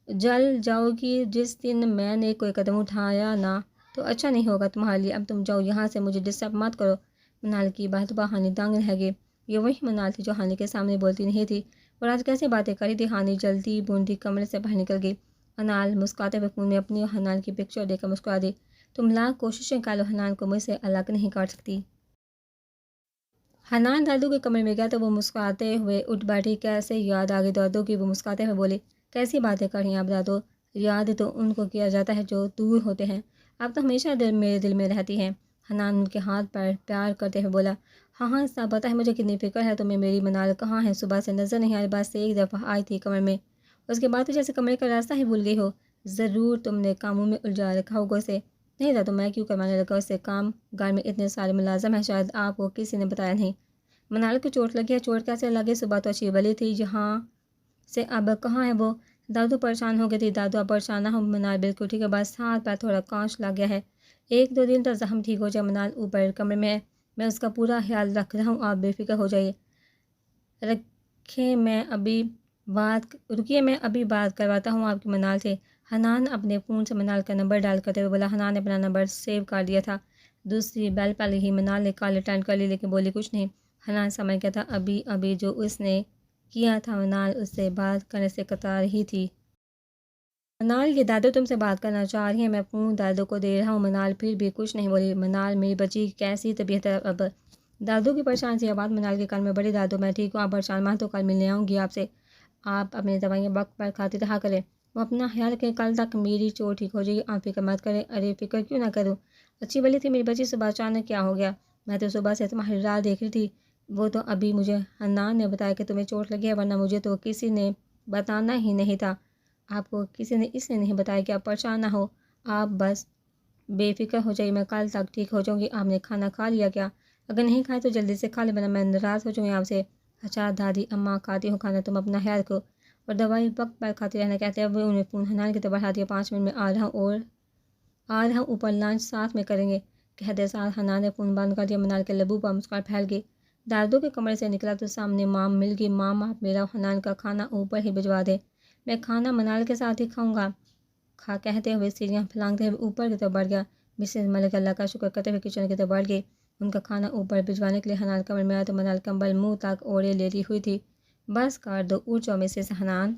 جل جاؤ گی۔ جس دن میں نے کوئی قدم اٹھایا نا تو اچھا نہیں ہوگا تمہارے لیے، اب تم جاؤ یہاں سے، مجھے ڈسٹرب مت کرو۔ منال کی بات پر ہانی دنگ رہ گئی۔ یہ وہی منال تھی جو ہانی کے سامنے بولتی نہیں تھی اور آج کیسے باتیں کری تھی۔ ہانی جلدی بوندی کمرے سے باہر نکل گئی۔ منال مسکراتے ہوئے فون میں اپنی اور حنان کی پکچر دیکھ کر مسکرا دی۔ تم لاکھ کوششیں کر لو، حنان کو مجھ سے الگ نہیں کر سکتی۔ حنان دادو کے کمرے میں گیا تو وہ مسکراتے ہوئے اٹھ بیٹھی۔ کیسے یاد آ گئی دادو کی؟ وہ مسکراتے ہوئے بولے۔ کیسی باتیں کر رہی ہیں آپ دادو؟ یاد تو ان کو کیا جاتا ہے جو دور ہوتے ہیں، اب تو ہمیشہ میرے دل میں رہتی ہیں۔ حنان ان کے ہاتھ پر پیار کرتے ہوئے بولا، ہاں ہاں صاحب پتہ ہے مجھے کتنی فکر ہے تمہیں، میری منال کہاں ہے؟ صبح سے نظر نہیں آ رہی، بس ایک دفعہ آئی تھی کمرے میں، اس کے بعد تو جیسے کمرے کا راستہ ہی بھول گئی ہو۔ ضرور تم نے کاموں میں الجھا رکھا ہوگا اسے۔ نہیں تھا تو میں کیوں کروانے لگا اسے کام؟ گھر میں اتنے سارے ملازم ہیں، شاید آپ کو کسی نے بتایا نہیں۔ منال کو چوٹ لگی ہے؟ چوٹ کیسے لگی؟ صبح تو اچھی بلی تھی، جہاں سے اب کہاں ہے وہ؟ دادو پریشان ہو گئی تھی۔ دادو اب پریشان نہ ہو منال، بالکل ٹھیک ہے، بس ہاتھ پیر تھوڑا کانچ لگ گیا ہے، 1-2 دن تک زخم ٹھیک ہو جائے۔ منال اوپر کمرے میں ہے، میں اس کا پورا خیال رکھ رہا ہوں، آپ بے فکر ہو جائیے۔ رکیے میں ابھی بات کرواتا ہوں آپ کی منال سے۔ حنان اپنے فون سے منال کا نمبر ڈائل کرتے ہوئے بولا۔ حنان نے اپنا نمبر سیو کر دیا تھا۔ دوسری بیل پہلے ہی منال نے کال اٹینڈ کر لی، لیکن بولی کچھ نہیں۔ حنان سمجھ گیا تھا ابھی جو اس نے کیا تھا منال اس سے بات کرنے سے کترا رہی تھی۔ منال یہ دادو تم سے بات کرنا چاہ رہی ہیں، میں فون دادو کو دے رہا ہوں۔ منال پھر بھی کچھ نہیں بولی۔ منال میری بچی کیسی طبیعت ہے اب؟ دادو کی پریشان سی آواز منال کے کان میں بڑی۔ دادو میں ٹھیک ہوں، آپ پریشان مت ہو، کل ملنے آؤں گی آپ سے، آپ اپنی دوائیاں وقت پر کھاتی رہا کریں، وہ اپنا خیال رکھیں، کل تک میری چوٹ ٹھیک ہو جائے گی، آپ فکر مت کریں۔ ارے فکر کیوں نہ کروں، اچھی بلی تھی میری بچی، صبح اچانک کیا ہو گیا؟ میں تو صبح سے تمہاری راہ دیکھ رہی تھی، وہ تو ابھی مجھے حنان نے بتایا کہ تمہیں چوٹ لگی ہے، ورنہ مجھے تو کسی نے بتانا ہی نہیں تھا۔ آپ کو کسی نے اس لیے نہیں بتایا کہ آپ پریشان نہ ہو، آپ بس بے فکر ہو جائیے، میں کل تک ٹھیک ہو جاؤں گی۔ آپ نے کھانا کھا لیا کیا؟ اگر نہیں کھائے تو جلدی سے کھا لیں ورنہ میں ناراض ہو جاؤں گی آپ سے۔ اچھا دادی اماں کھاتی ہوں کھانا، تم اپنا خیال رکھو اور دوائی وقت پر کھاتی رہنا۔ کہتے ہوئے انہیں فون حنان کی طرف بڑھا دیا۔ 5 منٹ میں آ رہا ہوں اوپر، لنچ ساتھ میں کریں گے، کہتے ساتھ حنان نے فون بند کر دیا۔ منال کے لبوں پر مسکراہٹ پھیل گئی۔ دادو کے کمرے سے نکلا تو سامنے مام مل گئی۔ مام آپ میرا حنان کا کھانا اوپر ہی بھجوا دیں، میں کھانا منال کے ساتھ ہی کھاؤں گا، کہتے ہوئے سیڑھیاں پھلانگتے ہوئے اوپر کی طرف بڑھ گیا۔ مسز ملک اللہ کا شکر کرتے ہوئے کچن کی طرف بڑھ گئی۔ ان کا کھانا اوپر بھجوانے کے لیے حنان کمرے میں آیا تو منال کمبل منہ تک اوڑھے لیٹی ہوئی تھی۔ بس کر دو، اٹھ جاؤ مسز حنان،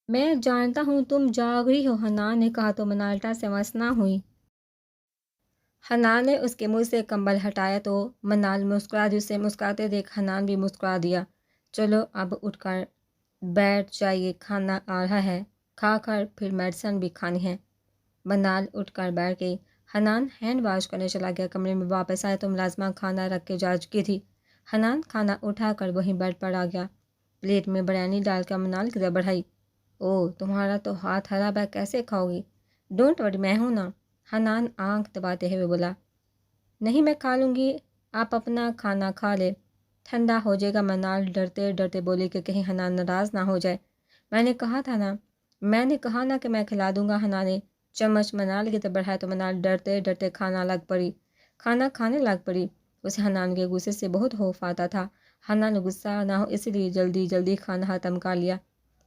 میں جانتا ہوں تم جاگ رہی ہو، حنان نے کہا تو منال ٹس سے مس نہ ہوئی۔ حنان نے اس کے منہ سے کمبل ہٹایا تو منال مسکرا دی، اسے مسکراتے دیکھ حنان بھی مسکرا دیا۔ چلو اب اٹھ کر بیٹھ جائیے، کھانا آ رہا ہے، کھا کر پھر میڈیسن بھی کھانی ہے۔ منال اٹھ کر بیٹھ گئی۔ حنان ہینڈ واش کرنے چلا گیا۔ کمرے میں واپس آیا تو ملازمہ کھانا رکھ کے جا چکی تھی۔ حنان کھانا اٹھا کر وہیں بیڈ پر آ گیا، پلیٹ میں بریانی ڈال کر منال کی طرف بڑھائی۔ اوہ تمہارا تو ہاتھ خراب ہے، کیسے کھاؤ گی؟ ڈونٹ وری میں ہوں نا، حنان آنکھ دباتے ہوئے بولا۔ نہیں میں کھا لوں گی، آپ اپنا کھانا کھا لے، ٹھنڈا ہو جائے گا۔ منال ڈرتے ڈرتے بولی کہ کہیں حنان ناراض نہ ہو جائے۔ میں نے کہا نا کہ میں کھلا دوں گا۔ حنان نے چمچ منال کی طرف بڑھایا تو منال ڈرتے ڈرتے کھانا کھانے لگ پڑی۔ اسے حنان کے غصے سے بہت خوف آتا تھا۔ حنان غصہ نہ ہو اس لیے جلدی جلدی کھانا ختم کر لیا۔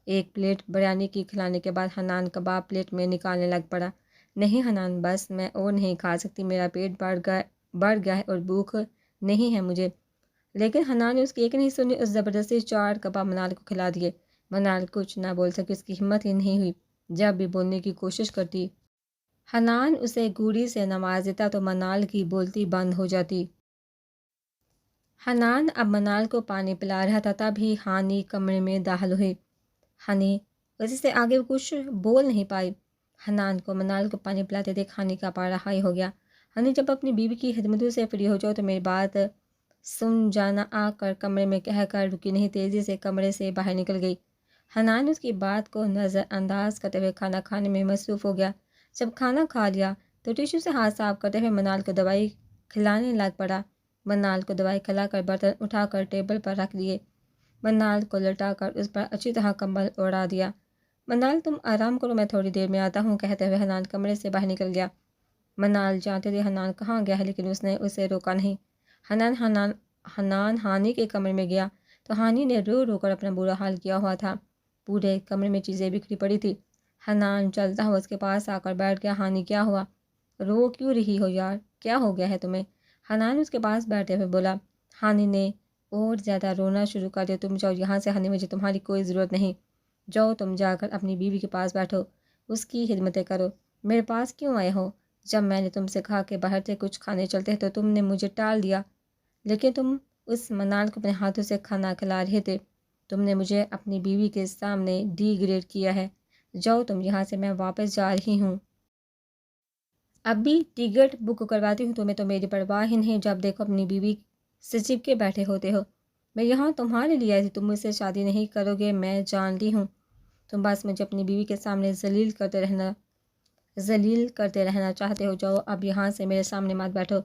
ایک پلیٹ بریانی کی کھلانے کے بعد حنان کباب پلیٹ میں نکالنے لگ پڑا۔ نہیں حنان بس میں اور نہیں کھا سکتی، میرا پیٹ بڑھ گیا ہے اور بھوک نہیں ہے مجھے۔ لیکن حنان نے اس کی ایک نہیں سنی، اس زبردستی 4 کباب منال کو کھلا دیے۔ منال کچھ نہ بول سکی، اس کی ہمت ہی نہیں ہوئی، جب بھی بولنے کی کوشش کرتی حنان اسے گوڑی سے نواز دیتا تو منال کی بولتی بند ہو جاتی۔ حنان اب منال کو پانی پلا رہا تھا، تب ہی ہانی کمرے میں داخل ہوئی۔ ہانی اسی سے آگے کچھ بول نہیں پائی۔ حنان کو منال کو پانی پلاتے دیکھ ہانی کا پارا ہائی ہو گیا۔ ہانی جب اپنی بیوی کی خدمتوں سے فری ہو جاؤ تو میری بات سن جانا، آ کر کمرے میں کہہ کر رکی نہیں، تیزی سے کمرے سے باہر نکل گئی۔ حنان اس کی بات کو نظر انداز کرتے ہوئے کھانا کھانے میں مصروف ہو گیا۔ جب کھانا کھا لیا تو ٹیشو سے ہاتھ صاف کرتے ہوئے منال کو دوائی کھلانے لگ پڑا۔ منال کو دوائی کھلا کر برتن اٹھا کر ٹیبل پر رکھ دیے، منال کو لٹا کر اس پر اچھی طرح کمبل اوڑھا دیا۔ منال تم آرام کرو، میں تھوڑی دیر میں آتا ہوں، کہتے ہوئے حنان کمرے سے باہر نکل گیا۔ منال جانتی تھی حنان کہاں گیا ہے، لیکن اس نے اسے روکا نہیں۔ حنان ہانی کے کمرے میں گیا تو ہانی نے رو رو کر اپنا برا حال کیا ہوا تھا، پورے کمرے میں چیزیں بکھری پڑی تھی۔ حنان چلتا ہوا اس کے پاس آ کر بیٹھ گیا۔ ہانی کیا ہوا، رو کیوں رہی ہو یار، کیا ہو گیا ہے تمہیں؟ حنان اس کے پاس بیٹھتے ہوئے بولا۔ ہانی نے اور زیادہ رونا شروع کر دیا۔ تم جاؤ یہاں سے ہانی، مجھے تمہاری کوئی ضرورت نہیں، جاؤ تم جا کر اپنی بیوی کے پاس بیٹھو، اس کی خدمتیں کرو۔ میرے پاس کیوں آئے ہو؟ جب میں نے تم سے کہا کہ باہر سے کچھ کھانے چلتے تو تم نے مجھے ٹال دیا، لیکن تم اس منال کو اپنے ہاتھوں سے کھانا کھلا رہے تھے، تم نے مجھے اپنی بیوی کے سامنے ڈی گریڈ کیا ہے، جاؤ تم یہاں سے، میں واپس جا رہی ہوں۔ اب بھی ٹکٹ بک کرواتی ہوں تمہیں تو میری پرواہ ہی نہیں، جب دیکھو اپنی بیوی سے چپکے بیٹھے ہوتے ہو۔ میں یہاں تمہارے لیے آئی تھی، تم مجھ سے شادی نہیں کرو گے میں جانتی ہوں، تم بس مجھے اپنی بیوی کے سامنے ذلیل کرتے رہنا چاہتے ہو۔ جاؤ اب یہاں سے میرے سامنے مت بیٹھو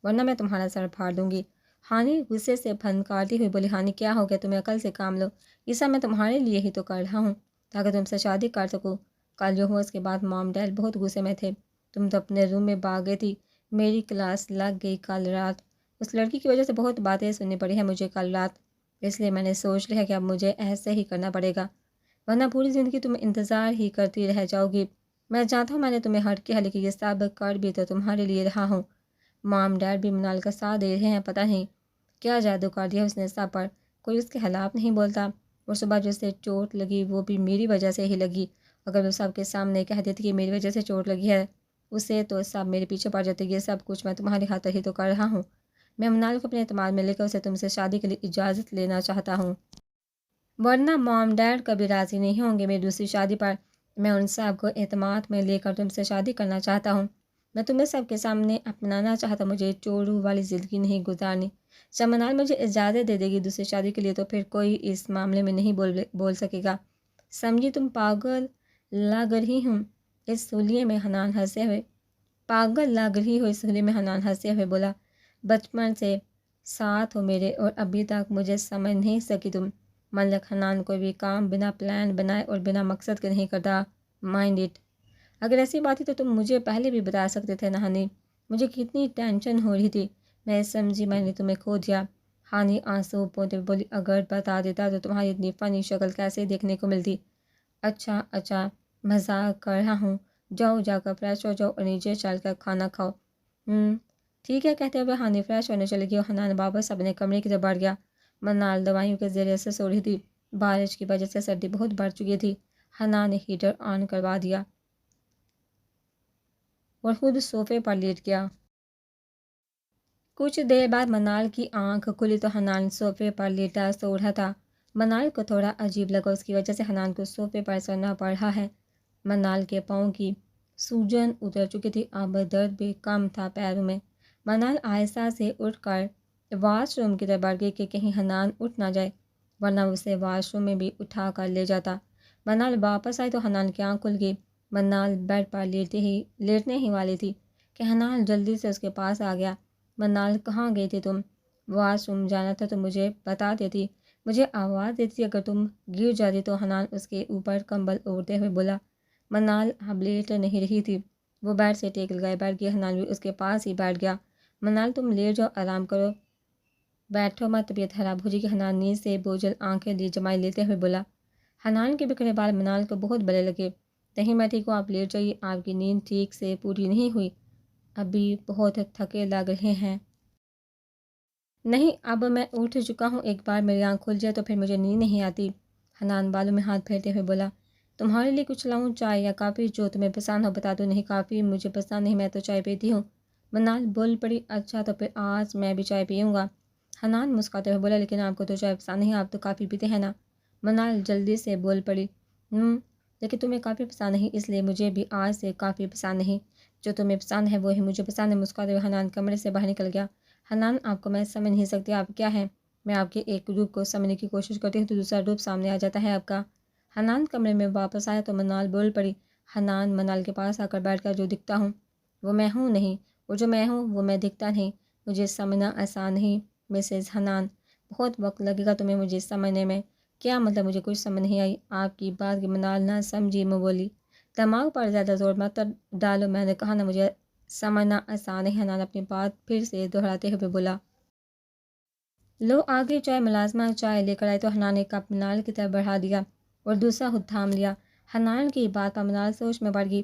ورنہ میں تمہارا سر پھاڑ دوں گی۔ ہانی غصے سے پھنکارتی ہوئی بولی، ہانی کیا ہو گیا، تمہیں عقل سے کام لو، یہ سب میں تمہارے لیے ہی تو کر رہا ہوں تاکہ تم سے شادی کر سکوں۔ کل جو ہوا اس کے بعد مام ڈیڈ بہت غصے میں تھے، تم تو اپنے روم میں بھاگ گئی تھی، میری کلاس لگ گئی کل رات، اس لڑکی کی وجہ سے بہت باتیں سننی پڑی ہیں مجھے کل رات، اس لیے میں نے سوچ لیا کہ اب مجھے ایسے ہی کرنا پڑے گا ورنہ پوری زندگی تم انتظار ہی کرتی رہ جاؤ گی۔ میں جانتا ہوں میں نے تمہیں ہرٹ کیا، لیکن یہ سب کر بھی تو تمہارے لیے رہا ہوں۔ مام ڈیڈ بھی منال کا ساتھ دے رہے ہیں، پتہ نہیں کیا جادو کر دیا اس نے سب پر، کوئی اس کے خلاف نہیں بولتا، اور صبح جو اسے چوٹ لگی وہ بھی میری وجہ سے ہی لگی، اگر وہ سب کے سامنے کہہ دیتی کہ میری وجہ سے چوٹ لگی ہے اسے تو سب میرے پیچھے پڑ جاتے، یہ سب کچھ میں تمہاری خاطر ہی تو کر رہا ہوں۔ میں منال کو اپنے اعتماد میں لے کر اسے تم سے شادی کے لیے اجازت لینا چاہتا ہوں، ورنہ مام ڈیڈ کبھی راضی نہیں ہوں گے میری دوسری شادی پر۔ میں ان سب کو اعتماد میں لے کر تم سے شادی کرنا چاہتا ہوں، میں تمہیں سب کے سامنے اپنانا چاہتا ہوں، مجھے چوڑو والی زندگی نہیں گزارنی۔ جب منال مجھے اجازت دے دے گی دوسری شادی کے لیے تو پھر کوئی اس معاملے میں نہیں بول سکے گا، سمجھی تم پاگل لگ رہی ہوں اس حلیے میں حنان ہنسے ہوئے بولا، بچپن سے ساتھ ہو میرے اور ابھی تک مجھے سمجھ نہیں سکی تم۔ ملک حنان کوئی بھی کام بنا پلان بنائے اور بنا مقصد کے نہیں کرتا، مائنڈ اٹ۔ اگر ایسی بات تھی تو تم مجھے پہلے بھی بتا سکتے تھے نا ہنی، مجھے کتنی ٹینشن ہو رہی تھی، میں سمجھی میں نے تمہیں کھو دیا۔ ہانی آنسو پوتے بولی، اگر بتا دیتا تو تمہاری اتنی فنی شکل کیسے دیکھنے کو ملتی۔ اچھا مذاق کر رہا ہوں، جاؤ جا کر فریش ہو جاؤ اور نیچے چل کر کھانا کھاؤ۔ ٹھیک ہے، کہتے ہوئے ہانی فریش ہونے چلی گئی اور حنان واپس اپنے کمرے کی طرف بڑھ گیا۔ منال دوائیوں کے زیر اثر سو رہی تھی، بارش کی وجہ سے سردی بہت بڑھ چکی تھی۔ حنان نے ہیٹر آن کروا دیا اور خود صوفے پر لیٹ گیا۔ کچھ دیر بعد منال کی آنکھ کھلی تو حنان صوفے پر لیٹا سو رہا تھا۔ منال کو تھوڑا عجیب لگا، اس کی وجہ سے حنان کو صوفے پر سونا پڑ رہا ہے۔ منال کے پاؤں کی سوجن اتر چکی تھی، اب درد بھی کم تھا پیروں میں۔ منال آہستہ سے اٹھ کر واش روم کی طرف بڑھ گئی کہ کہیں حنان اٹھ نہ جائے ورنہ اسے واش روم میں بھی اٹھا کر لے جاتا۔ منال واپس آئی تو حنان کی آنکھ کھل گئی۔ منال بیڈ پر لیٹنے ہی والی تھی کہ حنان جلدی سے اس کے پاس آ گیا۔ منال کہاں گئی تھی تم؟ واش روم جانا تھا تو مجھے بتا دیتی، مجھے آواز دیتی، اگر تم گر جاتی تو۔ حنان اس کے اوپر کمبل اوڑھتے ہوئے بولا۔ منال اب لیٹ نہیں رہی تھی، وہ بیڈ سے ٹیک لگائے بیٹھ گئی، حنان بھی اس کے پاس ہی بیٹھ گیا۔ منال تم لیٹ جاؤ، آرام کرو، بیٹھو مت، طبیعت خراب ہو جائے گی، حنان نیند سے بوجھل آنکھیں لی جمائی لیتے ہوئے بولا۔ حنان کے بکھرے بال منال کو بہت برے لگے۔ نہیں میں ٹھیک ہوں، آپ لیٹ جائیے، آپ کی نیند ٹھیک سے پوری نہیں ہوئی، ابھی بہت تھکے لگ رہے ہیں۔ نہیں اب میں اٹھ چکا ہوں، ایک بار میری آنکھ کھل جائے تو پھر مجھے نیند نہیں آتی۔ حنان بالوں میں ہاتھ پھیرتے ہوئے بولا، تمہارے لیے کچھ لاؤں، چائے یا کافی، جو تمہیں پسند ہو بتا دو۔ نہیں کافی مجھے پسند نہیں، میں تو چائے پیتی ہوں۔ منال بول پڑی، اچھا تو پھر آج میں بھی چائے پیوں گا۔ حنان مسکراتے ہوئے بولا، لیکن آپ کو تو چائے پسند نہیں، آپ تو کافی پیتے ہیں نا۔ منال جلدی سے بول پڑی، لیکن تمہیں کافی پسند نہیں، اس لیے مجھے بھی آج سے کافی پسند نہیں، جو تمہیں پسند ہے وہی مجھے پسند ہے۔ مسکراتے ہوئے حنان کمرے سے باہر نکل گیا۔ حنان آپ کو میں سمجھ نہیں سکتی، آپ کیا ہیں؟ میں آپ کے ایک روپ کو سمجھنے کی کوشش کرتی ہوں تو دوسرا روپ سامنے آ جاتا ہے آپ کا۔ حنان کمرے میں واپس آیا تو منال بول پڑی۔ حنان منال کے پاس آ کر بیٹھ کر، جو دکھتا ہوں وہ میں ہوں نہیں، اور جو میں ہوں وہ میں دکھتا نہیں، مجھے سمجھنا آسان نہیں مسز حنان، بہت وقت لگے گا تمہیں مجھے سمجھنے میں۔ کیا مطلب؟ مجھے کچھ سمجھ نہیں آئی آپ کی بات کی۔ منال نہ سمجھی میں بولی، دماغ پر زیادہ زور مت ڈالو، میں نے کہا نا مجھے سمجھنا آسان ہے۔ حنان اپنی بات پھر سے دہراتے ہوئے بولا۔ لو آ گئی چائے، ملازمہ چائے لے کر آئی تو حنان نے کپ منال کی طرف بڑھا دیا اور دوسرا خود تھام لیا۔ حنان کی بات پر منال سوچ میں پڑ گئی،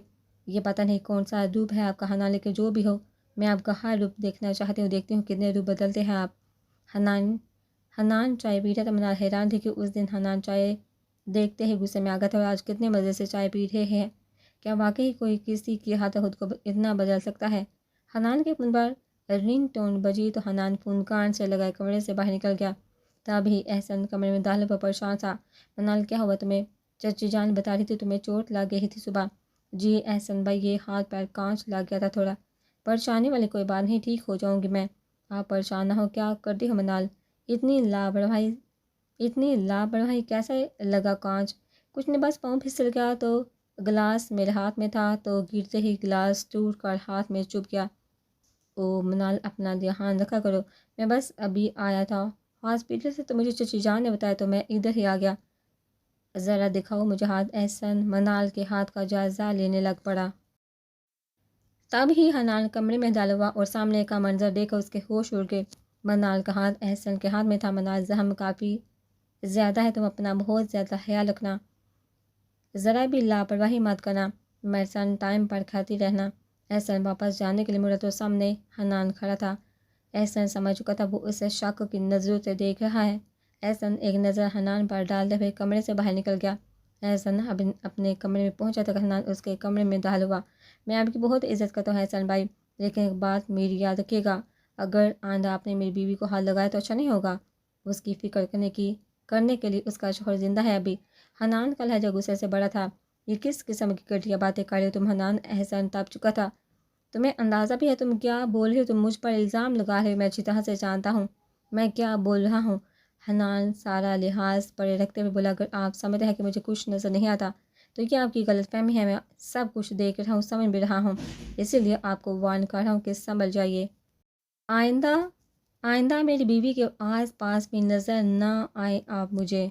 یہ پتہ نہیں کون سا روپ ہے آپ کا حنان، لیکن جو بھی ہو میں آپ کا ہر روپ دیکھنا چاہتی ہوں، دیکھتی ہوں کتنے روپ بدلتے ہیں آپ۔ حنان چائے پی رہا تھا، منال حیران تھی کہ اس دن حنان چائے دیکھتے ہی غصے میں آ گیا تھا اور آج کتنے مزے سے چائے پی رہے ہیں، کیا واقعی کوئی کسی کی ہاتھ خود کو اتنا بدل سکتا ہے؟ حنان کے فون پر رنگ ٹون بجی تو حنان فون کان سے لگائے کمرے سے باہر نکل گیا۔ تبھی احسن کمرے میں داخل پر پریشان تھا۔ منال کیا ہوا تمہیں؟ چچی جان بتا رہی تھی تمہیں چوٹ لگ گئی تھی صبح۔ جی احسن بھائی، یہ ہاتھ پیر کانچ لگ گیا تھا تھوڑا، پریشانی والی کوئی بات نہیں، ٹھیک ہو جاؤں گی میں۔ آپ پریشان نہ ہو، کیا کرتی ہو منال؟ اتنی لاپرواہی کیسے لگا کانچ؟ کچھ نہیں، بس پاؤں پھسل گیا تو گلاس میرے ہاتھ میں تھا تو گرتے ہی گلاس ٹوٹ کر ہاتھ میں چبھ گیا۔ او منال، اپنا دھیان رکھا کرو، میں بس ابھی آیا تھا ہاسپٹل سے، تو مجھے چچی جان نے بتایا تو میں ادھر ہی آ گیا۔ ذرا دکھاؤ مجھے ہاتھ۔ احسن منال کے ہاتھ کا جائزہ لینے لگ پڑا۔ تب ہی حنان کمرے میں داخل ہوا اور سامنے کا منظر دیکھ کر اس کے ہوش اڑ گئے۔ منال کا ہاتھ احسن کے ہاتھ میں تھا۔ منال، زخم کافی زیادہ ہے، تم اپنا بہت زیادہ خیال رکھنا، ذرا بھی لاپرواہی مت کرنا، میڈیسن ٹائم پر کھاتی رہنا۔ احسن واپس جانے کے لیے مڑا تو سامنے حنان کھڑا تھا۔ احسن سمجھ چکا تھا وہ اسے شک کی نظروں سے دیکھ رہا ہے۔ احسن ایک نظر حنان پر ڈالتے ہوئے کمرے سے باہر نکل گیا۔ احسن اپنے کمرے میں پہنچا تو حنان اس کے کمرے میں داخل ہوا۔ میں آپ کی بہت عزت کرتا ہوں احسن بھائی، لیکن ایک بات میری یاد رکھیے گا، اگر آئندہ آپ نے میری بیوی کو ہاتھ لگایا تو اچھا نہیں ہوگا۔ اس کی فکر کرنے کے لیے اس کا شوہر زندہ ہے ابھی۔ حنان کا لہجہ غصے سے بڑا تھا۔ یہ کس قسم کی گھٹیا باتیں کر رہے ہو تم حنان؟ احسن تپ چکا تھا۔ تمہیں اندازہ بھی ہے تم کیا بول رہے ہو؟ تم مجھ پر الزام لگا رہے ہو، میں اچھی طرح سے جانتا ہوں میں کیا بول رہا ہوں۔ حنان سارا لحاظ پڑے رکھتے ہوئے بولا، اگر آپ سمجھتے ہیں کہ مجھے کچھ نظر نہیں آتا تو یہ آپ کی غلط فہمی ہے، میں سب کچھ دیکھ رہا ہوں، سمجھ بھی رہا ہوں، اسی لیے آپ کو وارن کر رہا ہوں کہ سنبھل جائیے۔ آئندہ میری بیوی کے آس پاس بھی نظر نہ آئے آپ مجھے۔